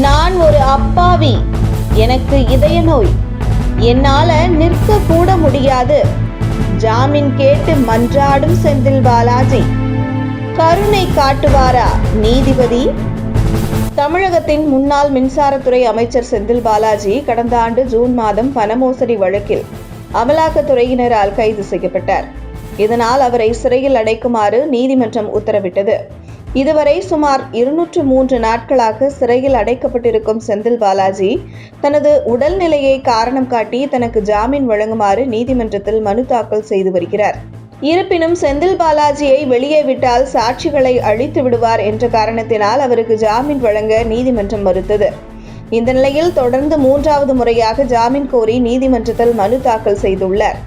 நான் ஒரு அப்பாவி, எனக்கு இதய நோய், என்னால நிற்க கூட முடியாது. ஜாமீன் கேட்டு மன்றாடும் செந்தில் பாலாஜி. கருணை காட்டுவாரா நீதிபதி? தமிழகத்தின் முன்னாள் மின்சாரத்துறை அமைச்சர் செந்தில் பாலாஜி கடந்த ஆண்டு ஜூன் மாதம் பண மோசடி வழக்கில் அமலாக்கத்துறையினரால் கைது செய்யப்பட்டார். இதனால் அவரை சிறையில் அடைக்குமாறு நீதிமன்றம் உத்தரவிட்டது. இதுவரை சுமார் 203 நாட்களாக சிறையில் அடைக்கப்பட்டிருக்கும் செந்தில் பாலாஜி தனது உடல்நிலையை காரணம் காட்டி தனக்கு ஜாமீன் வழங்குமாறு நீதிமன்றத்தில் மனு தாக்கல் செய்து வருகிறார். இருப்பினும் செந்தில் பாலாஜியை வெளியே விட்டால் சாட்சிகளை அழித்து விடுவார் என்ற காரணத்தினால் அவருக்கு ஜாமீன் வழங்க நீதிமன்றம் மறுத்தது. இந்த நிலையில் தொடர்ந்து 3வது முறையாக ஜாமீன் கோரி நீதிமன்றத்தில் மனு தாக்கல் செய்துள்ளார்.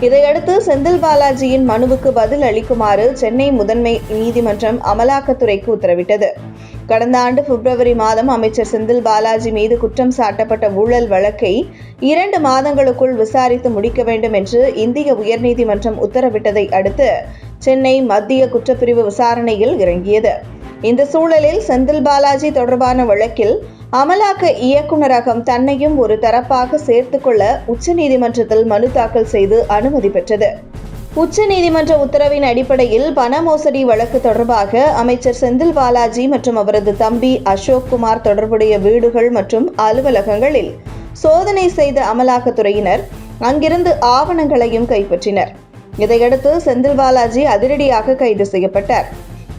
இதையடுத்து செந்தில் பாலாஜியின் மனுவுக்கு பதில் அளிக்குமாறு சென்னை முதன்மை நீதிமன்றம் அமலாக்கத்துறைக்கு உத்தரவிட்டது. கடந்த ஆண்டு பிப்ரவரி மாதம் அமைச்சர் செந்தில் பாலாஜி மீது குற்றம் சாட்டப்பட்ட ஊழல் வழக்கை 2 மாதங்களுக்குள் விசாரித்து முடிக்க வேண்டும் என்று இந்திய உயர்நீதிமன்றம் உத்தரவிட்டதை அடுத்து சென்னை மத்திய குற்றப்பிரிவு விசாரணையில் இறங்கியது. இந்த சூழலில் செந்தில் பாலாஜி தொடர்பான வழக்கில் அமலாக்க இயக்குநரகம் தன்னையும் ஒரு தரப்பாக சேர்த்துக்கொள்ள உச்சநீதிமன்றத்தில் மனு தாக்கல் செய்து அனுமதி பெற்றது. உச்சநீதிமன்ற உத்தரவின் அடிப்படையில் பண மோசடி வழக்கு தொடர்பாக அமைச்சர் செந்தில் பாலாஜி மற்றும் அவரது தம்பி அசோக் குமார் தொடர்புடைய வீடுகள் மற்றும் அலுவலகங்களில் சோதனை செய்த அமலாக்கத்துறையினர் அங்கிருந்து ஆவணங்களையும் கைப்பற்றினர். இதையடுத்து செந்தில் பாலாஜி அதிரடியாக கைது செய்யப்பட்டார்.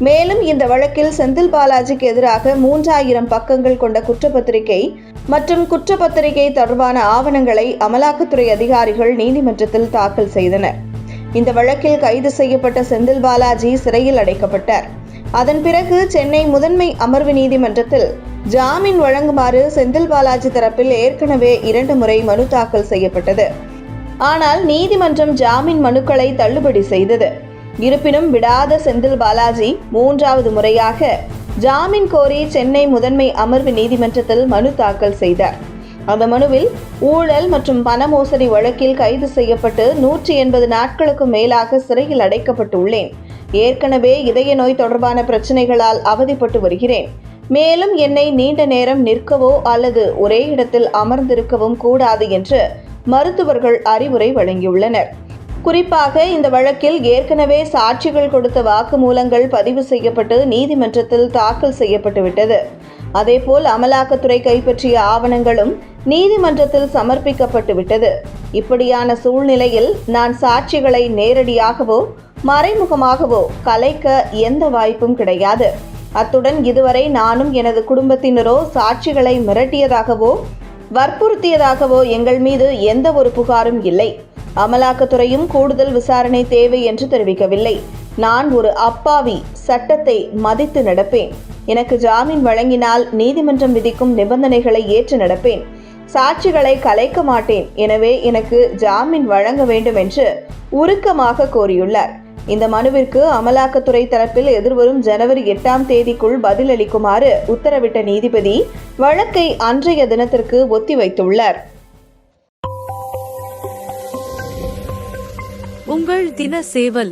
மேலும் இந்த வழக்கில் செந்தில் பாலாஜிக்கு எதிராக 3000 பக்கங்கள் கொண்ட குற்றப்பத்திரிகை மற்றும் குற்றப்பத்திரிகை தொடர்பான ஆவணங்களை அமலாக்கத்துறை அதிகாரிகள் நீதிமன்றத்தில் தாக்கல் செய்தனர். இந்த வழக்கில் கைது செய்யப்பட்ட செந்தில் பாலாஜி சிறையில் அடைக்கப்பட்டார். அதன் பிறகு சென்னை முதன்மை அமர்வு நீதிமன்றத்தில் ஜாமீன் வழங்குமாறு செந்தில் பாலாஜி தரப்பில் ஏற்கனவே 2 முறை மனு தாக்கல் செய்யப்பட்டது. ஆனால் நீதிமன்றம் ஜாமீன் மனுக்களை தள்ளுபடி செய்தது. இருப்பினும் விடாத செந்தில் பாலாஜி 3வது முறையாக ஜாமீன் கோரி சென்னை முதன்மை அமர்வு நீதிமன்றத்தில் மனு தாக்கல் செய்தார். அந்த மனுவில் ஊழல் மற்றும் பண மோசடி வழக்கில் கைது செய்யப்பட்டு 180 நாட்களுக்கு மேலாக சிறையில் அடைக்கப்பட்டுள்ளேன். ஏற்கனவே இதய நோய் தொடர்பான பிரச்சனைகளால் அவதிப்பட்டு வருகிறேன். மேலும் என்னை நீண்ட நேரம் நிற்கவோ அல்லது ஒரே இடத்தில் அமர்ந்திருக்கவும் கூடாது என்று மருத்துவர்கள் அறிவுரை வழங்கியுள்ளனர். குறிப்பாக இந்த வழக்கில் ஏற்கனவே சாட்சிகள் கொடுத்த வாக்குமூலங்கள் பதிவு செய்யப்பட்டு நீதிமன்றத்தில் தாக்கல் செய்யப்பட்டுவிட்டது. அதேபோல் அமலாக்கத்துறை கைப்பற்றிய ஆவணங்களும் நீதிமன்றத்தில் சமர்ப்பிக்கப்பட்டு விட்டது. இப்படியான சூழ்நிலையில் நான் சாட்சிகளை நேரடியாகவோ மறைமுகமாகவோ கலைக்க எந்த வாய்ப்பும் கிடையாது. அத்துடன் இதுவரை நானும் எனது குடும்பத்தினரோ சாட்சிகளை மிரட்டியதாகவோ வற்புறுத்தியதாகவோ எங்கள் மீது எந்த ஒரு புகாரும் இல்லை. அமலாக்கத்துறையும் கூடுதல் விசாரணை தேவை என்று தெரிவிக்கவில்லை. நான் ஒரு அப்பாவி, சட்டத்தை மதித்து நடப்பேன். எனக்கு ஜாமீன் வழங்கினால் நீதிமன்றம் விதிக்கும் நிபந்தனைகளை ஏற்று நடப்பேன். சாட்சிகளை கலைக்க மாட்டேன். எனவே எனக்கு ஜாமீன் வழங்க வேண்டும் என்று உருக்கமாக கோரியுள்ளார். இந்த மனுவிற்கு அமலாக்கத்துறை தரப்பில் எதிர்வரும் ஜனவரி 8ஆம் தேதிக்குள் பதிலளிக்குமாறு உத்தரவிட்ட நீதிபதி வழக்கை அன்றைய தினத்திற்கு ஒத்திவைத்துள்ளார். உங்கள் தின சேவல்